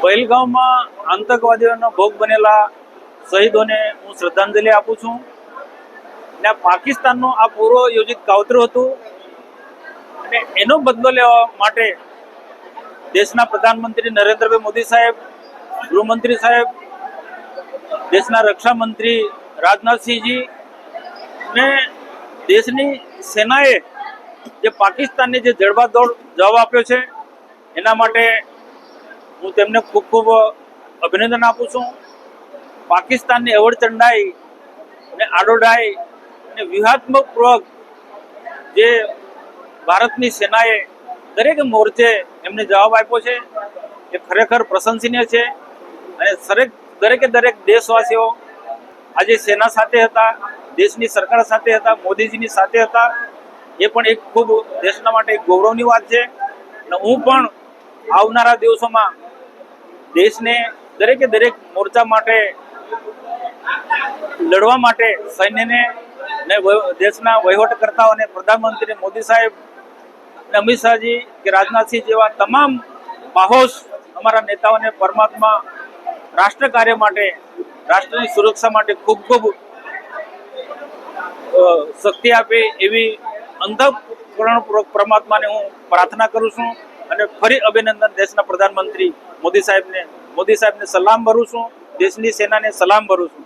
પહેલગામમાં આતંકવાદીઓનો ભોગ બનેલા શહીદોને હું શ્રદ્ધાંજલિ આપું છું. ને પાકિસ્તાનનું આ પૂર્વ યોજિત કાવતરું હતું અને એનો બદલો લેવા માટે દેશના પ્રધાનમંત્રી નરેન્દ્રભાઈ મોદી સાહેબ, ગૃહમંત્રી સાહેબ, દેશના રક્ષા મંત્રી રાજનાથસિંહજી ને દેશની સેનાએ જે પાકિસ્તાનને જે જડબાતોડ જવાબ આપ્યો છે એના માટે હું તેમને ખૂબ ખૂબ અભિનંદન આપું છું. પાકિસ્તાનની અવળચંડાઈ અને આડોડાઈ અને વ્યૂહાત્મક પૂર્વક જે ભારતની સેનાએ દરેક મોરચે એમને જવાબ આપ્યો છે એ ખરેખર પ્રશંસનીય છે. અને દરેકે દરેક દેશવાસીઓ આજે સેના સાથે હતા, દેશની સરકાર સાથે હતા, મોદીજીની સાથે હતા. એ પણ એક ખૂબ દેશના માટે એક ગૌરવની વાત છે. અને હું પણ આવનારા દિવસોમાં દેશને દરેકે દરેક મોરચા માટે લડવા માટે સૈન્યને ને દેશના વહીવટકર્તાઓ અને પ્રધાનમંત્રી મોદી સાહેબ અને અમિત શાહજી કે રાજનાથસિંહ જેવા તમામ બાહોશ અમારા નેતાઓને પરમાત્મા રાષ્ટ્ર કાર્ય માટે, રાષ્ટ્રની સુરક્ષા માટે ખૂબ ખૂબ શક્તિ આપે એવી અંતઃકરણપૂર્વક પરમાત્માને હું પ્રાર્થના કરું છું. અને ફરી અભિનંદન દેશના પ્રધાનમંત્રી મોદી સાહેબને સલામ ભરું છું, દેશની સેનાને સલામ ભરું છું.